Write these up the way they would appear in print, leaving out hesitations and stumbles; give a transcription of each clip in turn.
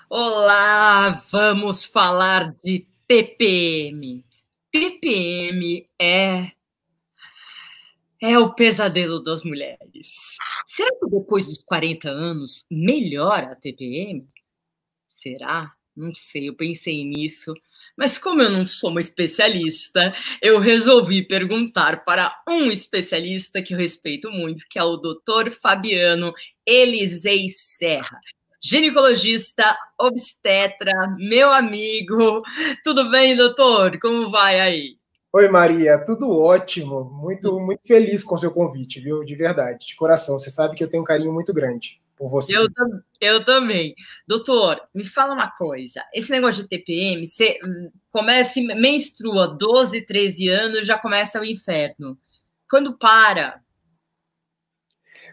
Olá, vamos falar de TPM. TPM é o pesadelo das mulheres. Será que depois dos 40 anos melhora a TPM? Será? Não sei, eu pensei nisso. Mas como eu não sou uma especialista, eu resolvi perguntar para um especialista que eu respeito muito, que é o Dr. Fabiano Elisei Serra, ginecologista, obstetra, meu amigo. Tudo bem, doutor? Como vai aí? Oi, Maria, tudo ótimo. Muito feliz com o seu convite, viu? De verdade, de coração. Você sabe que eu tenho um carinho muito grande por você. Eu também. Doutor, me fala uma coisa. Esse negócio de TPM, você começa, menstrua 12, 13 anos, já começa o inferno. Quando para?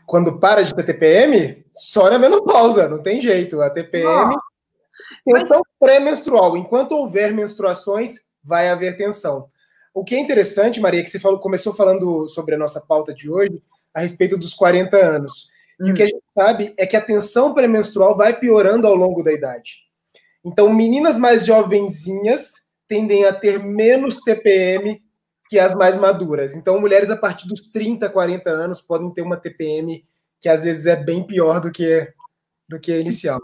Quando para de ter TPM, só na menopausa, não tem jeito. A TPM, Ó, mas tensão pré-menstrual. Enquanto houver menstruações, vai haver tensão. O que é interessante, Maria, é que você começou falando sobre a nossa pauta de hoje, a respeito dos 40 anos. E o que a gente sabe é que a tensão pré-menstrual vai piorando ao longo da idade. Então, meninas mais jovenzinhas tendem a ter menos TPM que as mais maduras. Então, mulheres a partir dos 30, 40 anos podem ter uma TPM que às vezes é bem pior do que a inicial.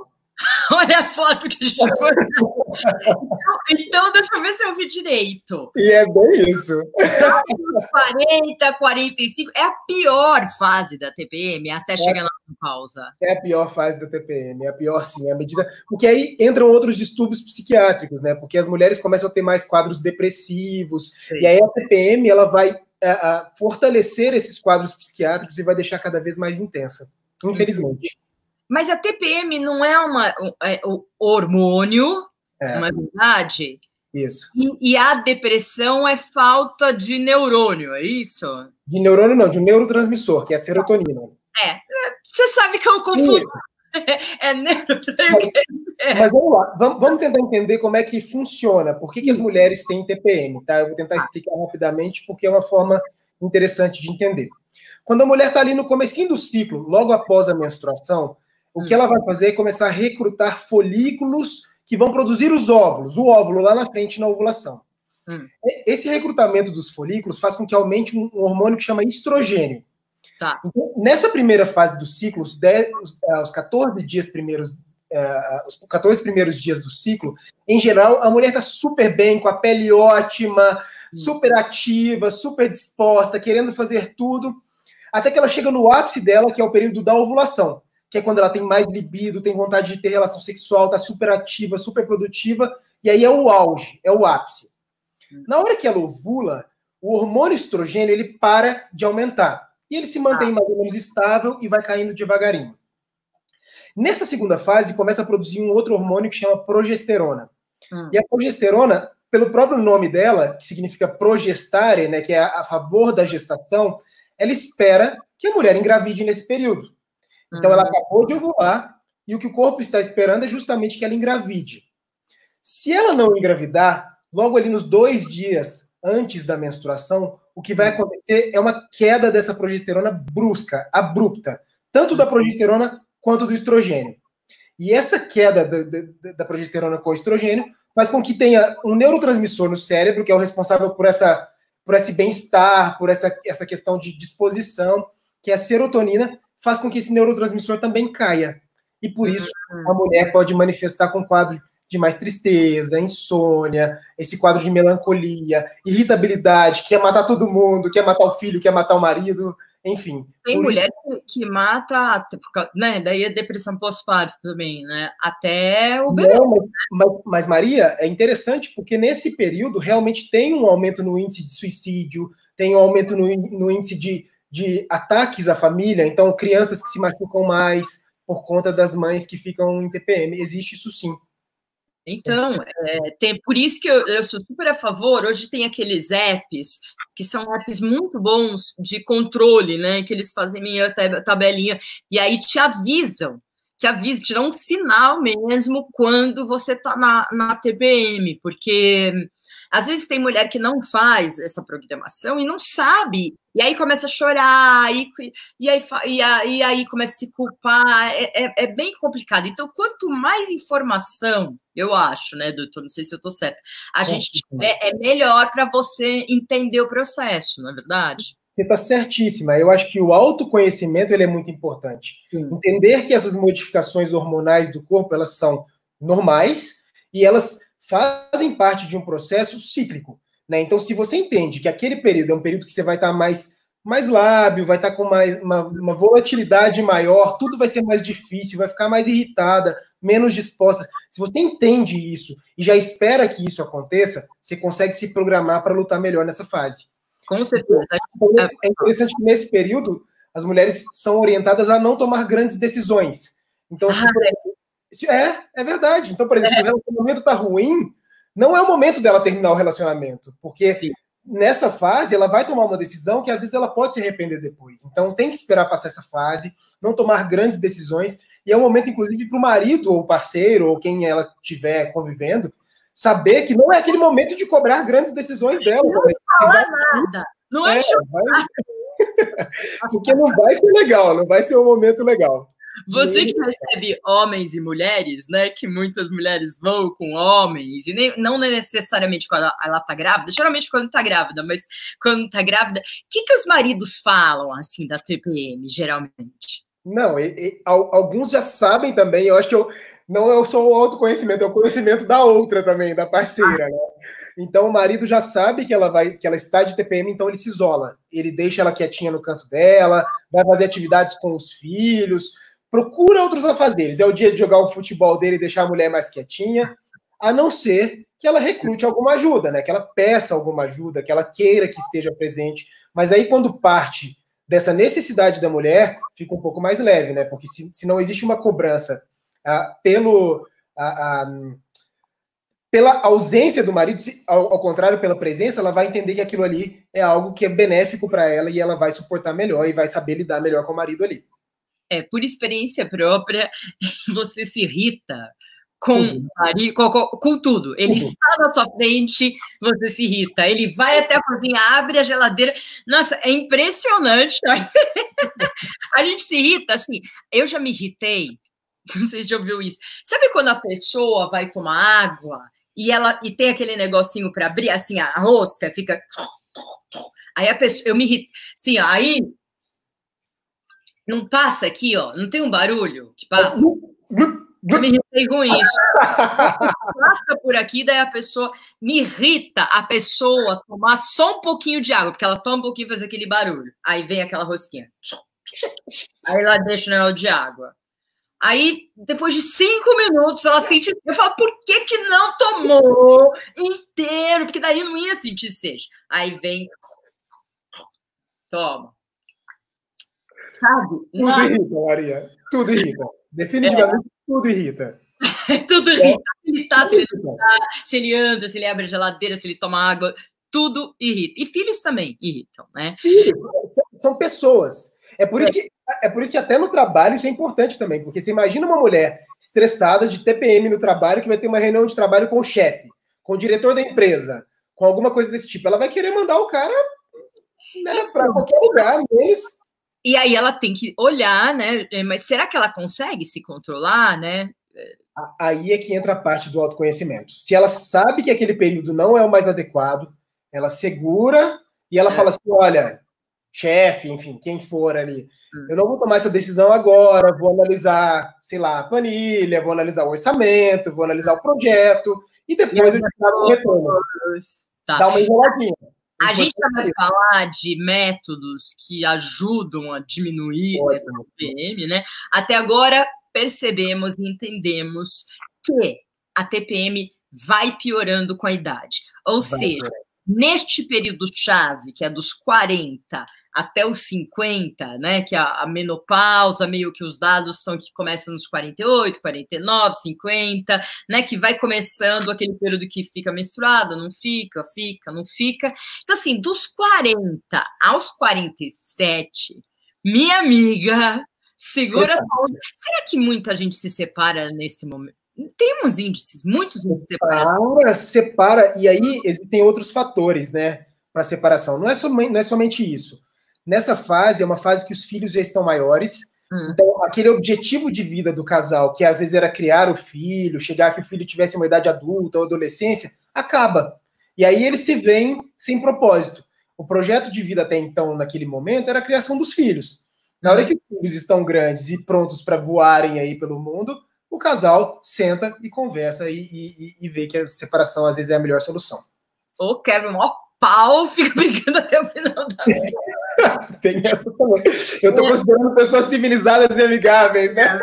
olha a foto que a gente foi. Então, deixa eu ver se eu vi direito. E é bem isso. 40, 45 é a pior fase da TPM até chegar na pausa. É a pior fase da TPM, é a pior sim, à medida. Porque aí entram outros distúrbios psiquiátricos, né? Porque as mulheres começam a ter mais quadros depressivos, sim. E aí a TPM ela vai fortalecer esses quadros psiquiátricos e vai deixar cada vez mais intensa, infelizmente. Mas a TPM não é um hormônio, não é verdade? Isso. E a depressão é falta de neurônio, é isso? De neurônio não, de um neurotransmissor, que é a serotonina. Você sabe que eu confundo. É neurotransmissor. Mas vamos lá, vamos tentar entender como é que funciona, por que as mulheres têm TPM, tá? Eu vou tentar explicar rapidamente, porque é uma forma interessante de entender. Quando a mulher está ali no comecinho do ciclo, logo após a menstruação, o que ela vai fazer é começar a recrutar folículos que vão produzir os óvulos, o óvulo lá na frente na ovulação. Esse recrutamento dos folículos faz com que aumente um hormônio que chama estrogênio. Tá. Então, nessa primeira fase do ciclo, os 14 dias primeiros, os 14 primeiros dias do ciclo, em geral, a mulher está super bem, com a pele ótima, super ativa, super disposta, querendo fazer tudo, até que ela chega no ápice dela, que é o período da ovulação, que é quando ela tem mais libido, tem vontade de ter relação sexual, está super ativa, super produtiva, e aí é o auge, é o ápice. Na hora que ela ovula, o hormônio estrogênio ele para de aumentar. E ele se mantém mais ou menos estável e vai caindo devagarinho. Nessa segunda fase, começa a produzir um outro hormônio que chama progesterona. E a progesterona, pelo próprio nome dela, que significa progestare, né, que é a favor da gestação, ela espera que a mulher engravide nesse período. Então, ela acabou de ovular e o que o corpo está esperando é justamente que ela engravide. Se ela não engravidar, logo ali nos 2 dias antes da menstruação, o que vai acontecer é uma queda dessa progesterona brusca, abrupta, tanto da progesterona quanto do estrogênio. E essa queda da progesterona com o estrogênio faz com que tenha um neurotransmissor no cérebro, que é o responsável por esse bem-estar, por essa questão de disposição, que é a serotonina, faz com que esse neurotransmissor também caia. E por isso a mulher pode manifestar com quadro de mais tristeza, insônia, esse quadro de melancolia, irritabilidade, quer matar todo mundo, quer matar o filho, quer matar o marido, enfim. Tem mulher que mata, né? Daí a depressão pós-parto também, né? Até o bebê. Não, mas, Maria, é interessante porque nesse período realmente tem um aumento no índice de suicídio, tem um aumento no índice de ataques à família, então crianças que se machucam mais por conta das mães que ficam em TPM. Existe isso sim. Então, por isso que eu sou super a favor. Hoje tem aqueles apps, que são apps muito bons de controle, né? Que eles fazem minha tabelinha, e aí te avisam, te dão um sinal mesmo quando você está na TPM, porque Às vezes tem mulher que não faz essa programação e não sabe, e aí começa a chorar, e aí começa a se culpar, é bem complicado. Então, quanto mais informação, eu acho, né, doutor, não sei se eu estou certa, a gente tiver, é melhor para você entender o processo, não é verdade? Você está certíssima. Eu acho que o autoconhecimento ele é muito importante. Sim. Entender que essas modificações hormonais do corpo elas são normais e elas fazem parte de um processo cíclico. Né? Então, se você entende que aquele período é um período que você vai estar mais lábil, vai estar com uma volatilidade maior, tudo vai ser mais difícil, vai ficar mais irritada, menos disposta. Se você entende isso e já espera que isso aconteça, você consegue se programar para lutar melhor nessa fase. Com certeza. É interessante que nesse período as mulheres são orientadas a não tomar grandes decisões. Então, é verdade. Então, por exemplo, se o relacionamento está ruim, não é o momento dela terminar o relacionamento, porque Sim. nessa fase ela vai tomar uma decisão que às vezes ela pode se arrepender depois. Então, tem que esperar passar essa fase, não tomar grandes decisões, e é um momento, inclusive, para o marido ou parceiro ou quem ela estiver convivendo, saber que não é aquele momento de cobrar grandes decisões dela. Não fala nada. Não é porque não vai ser legal, não vai ser um momento legal. Você que recebe homens e mulheres, né? Que muitas mulheres vão com homens, e nem, não necessariamente quando ela tá grávida, geralmente quando tá grávida, mas quando tá grávida, o que os maridos falam, assim, da TPM, geralmente? Não, alguns já sabem também, eu acho que não é só o autoconhecimento, é o conhecimento da outra também, da parceira, né? Então o marido já sabe que ela está de TPM, então ele se isola. Ele deixa ela quietinha no canto dela, vai fazer atividades com os filhos, procura outros afazeres. É o dia de jogar o futebol dele e deixar a mulher mais quietinha, a não ser que ela recrute alguma ajuda, né? Que ela peça alguma ajuda, que ela queira que esteja presente. Mas aí quando parte dessa necessidade da mulher, fica um pouco mais leve, né? Porque se não existe uma cobrança pela ausência do marido, ao contrário, pela presença, ela vai entender que aquilo ali é algo que é benéfico para ela e ela vai suportar melhor e vai saber lidar melhor com o marido ali. Por experiência própria, você se irrita com tudo. Ele está na sua frente, você se irrita. Ele vai até a cozinha, abre a geladeira. Nossa, é impressionante. A gente se irrita, assim. Eu já me irritei. Não sei se já ouviu isso. Sabe quando a pessoa vai tomar água e tem aquele negocinho para abrir, assim, a rosca fica. Aí a pessoa, eu me irrito. Assim, aí não passa aqui, ó, não tem um barulho que passa. Eu me irritei com isso. Passa por aqui, daí a pessoa me irrita a pessoa tomar só um pouquinho de água, porque ela toma um pouquinho e faz aquele barulho. Aí vem aquela rosquinha. Aí ela deixa o negócio de água. Aí, depois de 5 minutos, ela sente. Eu falo, por que não tomou inteiro? Porque daí não ia sentir sede. Aí vem. Toma. Sabe? Tudo irrita, Maria. Tudo irrita. Definitivamente, tudo irrita. Tudo irrita. Se ele tá, se ele não tá, se ele anda, se ele abre a geladeira, se ele toma água, tudo irrita. E filhos também irritam, né? Filhos, são pessoas. É por isso que até no trabalho isso é importante também, porque você imagina uma mulher estressada de TPM no trabalho que vai ter uma reunião de trabalho com o chefe, com o diretor da empresa, com alguma coisa desse tipo. Ela vai querer mandar o cara, né, para qualquer lugar mesmo. E aí ela tem que olhar, né? Mas será que ela consegue se controlar, né? Aí é que entra a parte do autoconhecimento. Se ela sabe que aquele período não é o mais adequado, ela segura e ela fala assim, olha, chefe, enfim, quem for ali, eu não vou tomar essa decisão agora, vou analisar, sei lá, a planilha, vou analisar o orçamento, vou analisar o projeto, e depois eu trago o retorno. Tá. Dá uma enroladinha. A gente vai falar de métodos que ajudam a diminuir essa TPM, né? Até agora, percebemos e entendemos que a TPM vai piorando com a idade. Ou seja, neste período-chave, que é dos 40 até os 50, né, que a menopausa, meio que os dados são que começam nos 48, 49, 50, né, que vai começando aquele período que fica menstruada, não fica, não fica. Então, assim, dos 40 aos 47, minha amiga, segura a onda. Será que muita gente se separa nesse momento? Tem uns índices, muitos índices de separação. Separa, e aí existem outros fatores, né, para separação. Não é somente isso. Nessa fase, é uma fase que os filhos já estão maiores, então aquele objetivo de vida do casal, que às vezes era criar o filho, chegar que o filho tivesse uma idade adulta ou adolescência, acaba. E aí eles se veem sem propósito. O projeto de vida até então, naquele momento, era a criação dos filhos. Na hora que os filhos estão grandes e prontos para voarem aí pelo mundo, o casal senta e conversa e vê que a separação às vezes é a melhor solução. Ou quebra o maior pau, fica brigando até o final da vida. Tem essa também. Eu estou considerando pessoas civilizadas e amigáveis, né?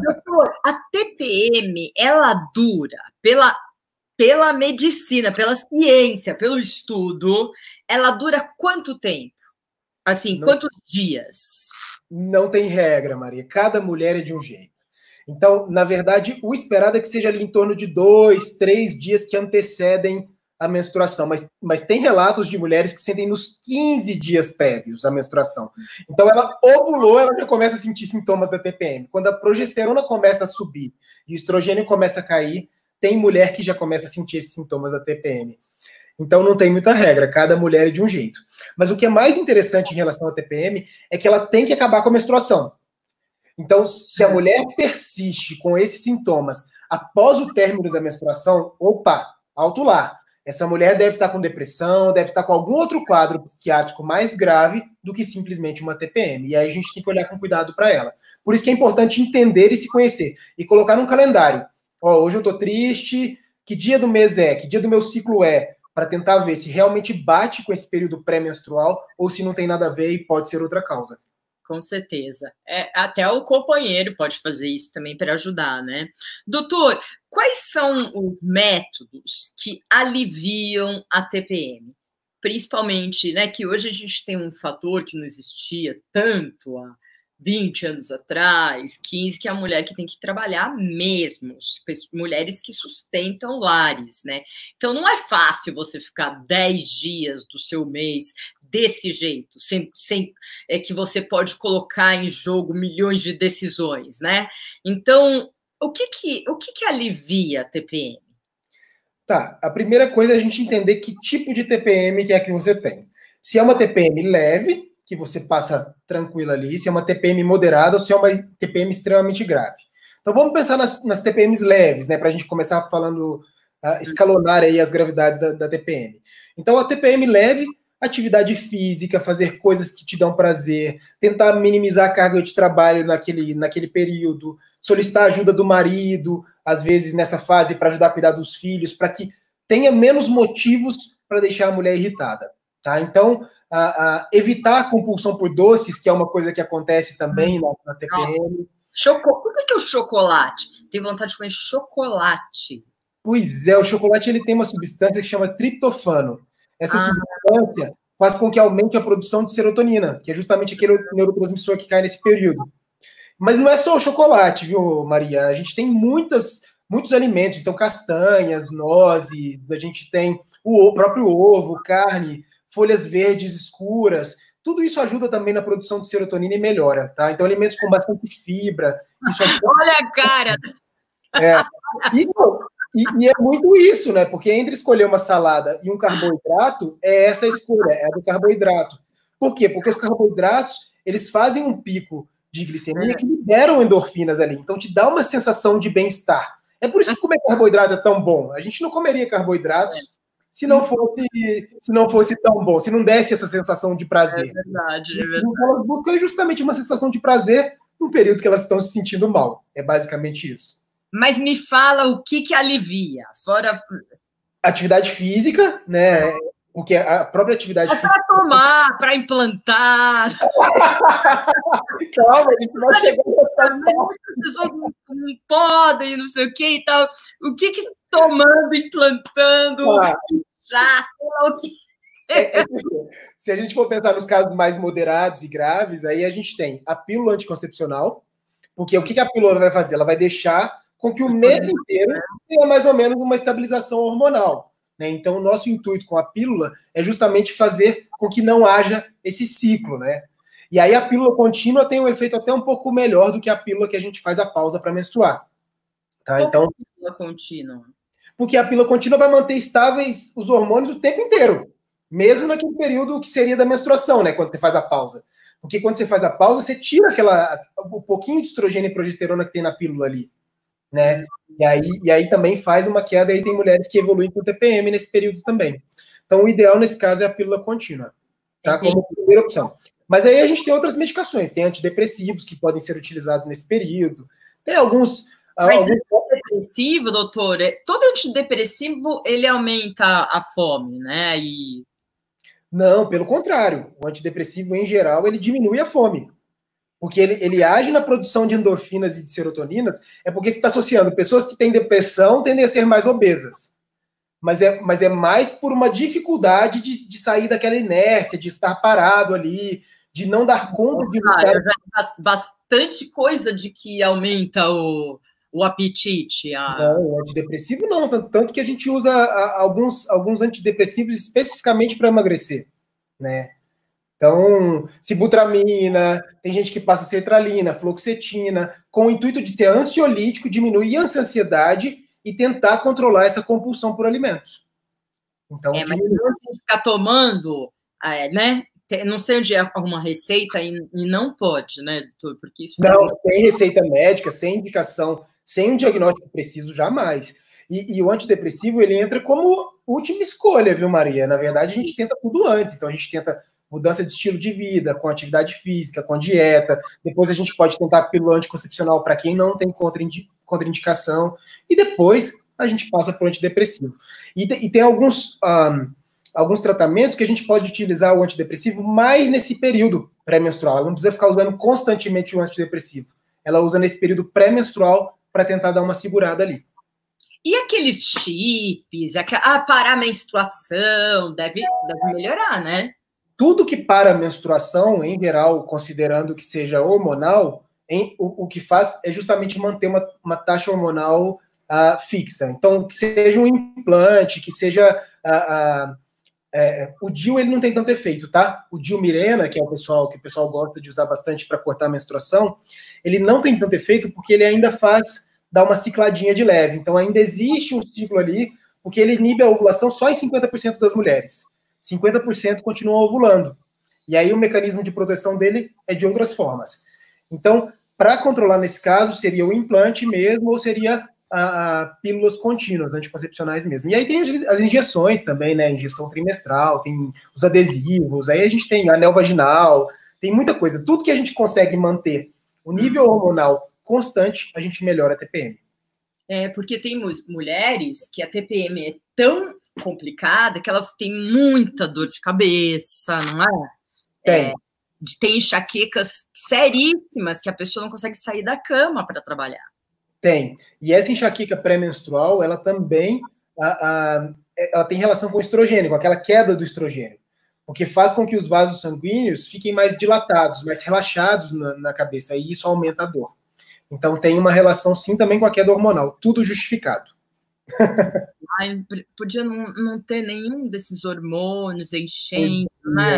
Doutor, a TPM, ela dura pela medicina, pela ciência, pelo estudo, ela dura quanto tempo? Assim, quantos dias? Não tem regra, Maria. Cada mulher é de um jeito. Então, na verdade, o esperado é que seja ali em torno de 2, 3 dias que antecedem a menstruação. Mas tem relatos de mulheres que sentem nos 15 dias prévios à menstruação. Então, ela ovulou, ela já começa a sentir sintomas da TPM. Quando a progesterona começa a subir e o estrogênio começa a cair, tem mulher que já começa a sentir esses sintomas da TPM. Então, não tem muita regra, cada mulher é de um jeito. Mas o que é mais interessante em relação à TPM é que ela tem que acabar com a menstruação. Então, se a mulher persiste com esses sintomas após o término da menstruação, opa, alto lá. Essa mulher deve estar com depressão, deve estar com algum outro quadro psiquiátrico mais grave do que simplesmente uma TPM. E aí a gente tem que olhar com cuidado para ela. Por isso que é importante entender e se conhecer. E colocar num calendário. Ó, hoje eu tô triste, que dia do mês é? Que dia do meu ciclo é? Para tentar ver se realmente bate com esse período pré-menstrual ou se não tem nada a ver e pode ser outra causa. Com certeza. Até o companheiro pode fazer isso também para ajudar, né? Doutor, quais são os métodos que aliviam a TPM? Principalmente, né, que hoje a gente tem um fator que não existia tanto há 20 anos atrás, 15, que é a mulher que tem que trabalhar mesmo, mulheres que sustentam lares, né? Então, não é fácil você ficar 10 dias do seu mês desse jeito, sem que você pode colocar em jogo milhões de decisões, né? Então, o que alivia a TPM? Tá, a primeira coisa é a gente entender que tipo de TPM que é que você tem. Se é uma TPM leve, que você passa tranquilo ali, se é uma TPM moderada ou se é uma TPM extremamente grave. Então vamos pensar nas TPMs leves, né, para a gente começar falando, escalonar aí as gravidades da TPM. Então a TPM leve, atividade física, fazer coisas que te dão prazer, tentar minimizar a carga de trabalho naquele período, solicitar ajuda do marido, às vezes nessa fase, para ajudar a cuidar dos filhos, para que tenha menos motivos para deixar a mulher irritada. Tá? Então, evitar a compulsão por doces, que é uma coisa que acontece também na TPM. Por que o chocolate? Tem vontade de comer chocolate. Pois é, o chocolate ele tem uma substância que chama triptofano. Essa substância faz com que aumente a produção de serotonina, que é justamente aquele neurotransmissor que cai nesse período. Mas não é só o chocolate, viu, Maria? A gente tem muitos alimentos, então castanhas, nozes, a gente tem o próprio ovo, carne, folhas verdes escuras, tudo isso ajuda também na produção de serotonina e melhora, tá? Então, alimentos com bastante fibra. Isso ajuda... Olha a cara! E é muito isso, né? Porque entre escolher uma salada e um carboidrato, é essa a escolha, é a do carboidrato. Por quê? Porque os carboidratos, eles fazem um pico de glicemia que liberam endorfinas ali. Então, te dá uma sensação de bem-estar. É por isso que comer carboidrato é tão bom. A gente não comeria carboidratos se não fosse tão bom, se não desse essa sensação de prazer. É verdade. O que elas buscam é justamente uma sensação de prazer no período que elas estão se sentindo mal. É basicamente isso. Mas me fala o que alivia, fora... Atividade física, né? Porque a própria atividade física... Para tomar, para implantar... Calma, a gente vai chegar... As pessoas não podem, não sei o que e tal. O que tomando, implantando, já, sei lá o que... Se a gente for pensar nos casos mais moderados e graves, aí a gente tem a pílula anticoncepcional, porque o que a pílula vai fazer? Ela vai deixar com que o mês inteiro tenha mais ou menos uma estabilização hormonal. Né? Então, o nosso intuito com a pílula é justamente fazer com que não haja esse ciclo. Né? E aí a pílula contínua tem um efeito até um pouco melhor do que a pílula que a gente faz a pausa para menstruar. Tá? Então, pílula contínua? Porque a pílula contínua vai manter estáveis os hormônios o tempo inteiro, mesmo naquele período que seria da menstruação, né, quando você faz a pausa. Porque quando você faz a pausa, você tira o pouquinho de estrogênio e progesterona que tem na pílula ali, né? E aí também faz uma queda, e aí tem mulheres que evoluem com TPM nesse período também. Então, o ideal nesse caso é a pílula contínua, tá? Como primeira opção. Mas aí a gente tem outras medicações, tem antidepressivos que podem ser utilizados nesse período, tem alguns... Mas antidepressivo, doutor, todo antidepressivo, ele aumenta a fome, né? Não, pelo contrário. O antidepressivo, em geral, ele diminui a fome. Porque ele age na produção de endorfinas e de serotoninas, é porque você está associando pessoas que têm depressão tendem a ser mais obesas. Mas é mais por uma dificuldade de sair daquela inércia, de estar parado ali, de não dar conta de lutar. Bastante coisa de que aumenta o apetite. Não, o antidepressivo não, tanto que a gente usa alguns antidepressivos especificamente para emagrecer, né? Então, sibutramina, tem gente que passa sertralina, fluoxetina, com o intuito de ser ansiolítico, diminuir essa ansiedade e tentar controlar essa compulsão por alimentos. Então, mas não ficar tomando, né? Não sei onde é alguma receita e não pode, né, doutor? Porque isso não, sem receita médica, sem indicação, sem um diagnóstico preciso, jamais. E o antidepressivo, ele entra como última escolha, viu, Maria? Na verdade, a gente tenta tudo antes. Então, a gente tenta mudança de estilo de vida, com atividade física, com dieta. Depois a gente pode tentar a pílula anticoncepcional para quem não tem contraindicação. E depois a gente passa para o antidepressivo. E tem alguns tratamentos que a gente pode utilizar o antidepressivo mais nesse período pré-menstrual. Ela não precisa ficar usando constantemente o antidepressivo. Ela usa nesse período pré-menstrual para tentar dar uma segurada ali. E aqueles chips, parar a menstruação, deve melhorar, né? Tudo que para a menstruação, em geral, considerando que seja hormonal, o que faz é justamente manter uma taxa hormonal fixa. Então, que seja um implante, que seja... o DIU, ele não tem tanto efeito, tá? O DIU Mirena, que é que o pessoal gosta de usar bastante para cortar a menstruação, ele não tem tanto efeito porque ele ainda dá uma cicladinha de leve. Então, ainda existe um ciclo ali, porque ele inibe a ovulação só em 50% das mulheres. 50% continuam ovulando. E aí o mecanismo de proteção dele é de outras formas. Então, para controlar nesse caso, seria o implante mesmo, ou seria pílulas contínuas, anticoncepcionais mesmo. E aí tem as injeções também, né? Injeção trimestral, tem os adesivos, aí a gente tem anel vaginal, tem muita coisa. Tudo que a gente consegue manter o nível hormonal constante, a gente melhora a TPM. Porque tem mulheres que a TPM é tão complicada que elas têm muita dor de cabeça, não é? Tem enxaquecas seríssimas que a pessoa não consegue sair da cama para trabalhar. Tem. E essa enxaqueca pré-menstrual, ela também ela tem relação com o estrogênio, com aquela queda do estrogênio. Porque faz com que os vasos sanguíneos fiquem mais dilatados, mais relaxados na cabeça, e isso aumenta a dor. Então tem uma relação, sim, também com a queda hormonal. Tudo justificado. Podia não ter nenhum desses hormônios enchendo, né?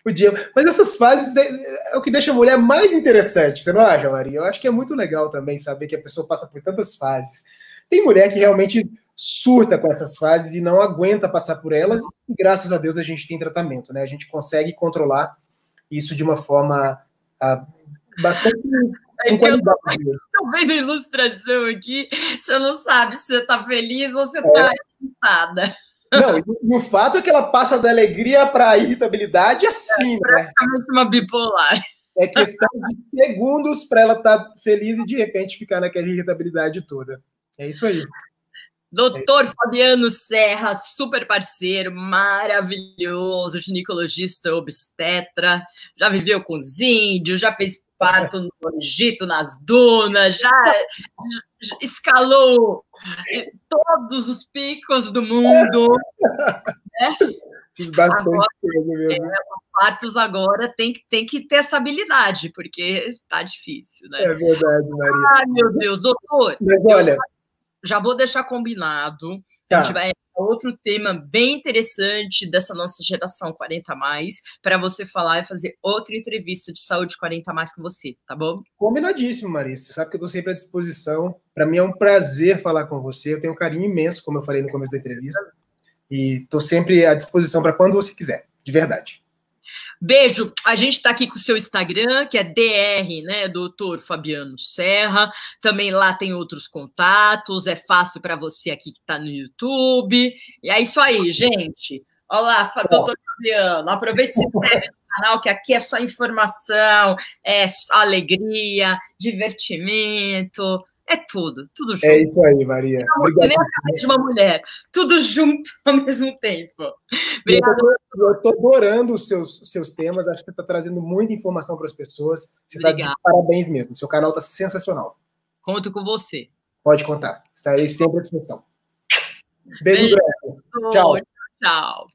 Podia. Mas essas fases é o que deixa a mulher mais interessante, você não acha, Maria? Eu acho que é muito legal também saber que a pessoa passa por tantas fases. Tem mulher que realmente surta com essas fases e não aguenta passar por elas, e graças a Deus a gente tem tratamento, né? A gente consegue controlar isso de uma forma bastante... Estou vendo a ilustração aqui, você não sabe se você está feliz ou você está irritada. Não, e o fato é que ela passa da alegria para a irritabilidade assim, né? Praticamente uma bipolar. É questão de segundos para ela estar feliz e de repente ficar naquela irritabilidade toda. É isso aí. Doutor Fabiano Serra, super parceiro, maravilhoso, ginecologista obstetra, já viveu com os índios, já fez parto no Egito, nas dunas, já escalou todos os picos do mundo. Né? Fiz bastante coisa mesmo. Os partos agora tem que ter essa habilidade, porque tá difícil, né? É verdade, Maria. Ai, meu Deus, doutor. Mas olha... Já vou deixar combinado A gente vai outro tema bem interessante dessa nossa geração 40 mais, para você falar e fazer outra entrevista de saúde 40 mais com você, tá bom? Combinadíssimo, Marisa. Você sabe que eu estou sempre à disposição. Para mim é um prazer falar com você. Eu tenho um carinho imenso, como eu falei no começo da entrevista. E estou sempre à disposição para quando você quiser, de verdade. Beijo. A gente está aqui com o seu Instagram, que é DR, né, Dr. Fabiano Serra. Também lá tem outros contatos. É fácil para você aqui que está no YouTube. E é isso aí, gente. Olá, doutor Fabiano. Aproveite e se inscreve no canal, que aqui é só informação, é alegria, divertimento. É tudo junto. É isso aí, Maria. Obrigado. Nem a cabeça de uma mulher. Tudo junto ao mesmo tempo. Obrigada. Eu estou adorando os seus temas. Acho que você está trazendo muita informação para as pessoas. Você está de parabéns mesmo. Seu canal está sensacional. Conto com você. Pode contar. Estarei sempre à disposição. Beijo grande. Tchau. Tchau.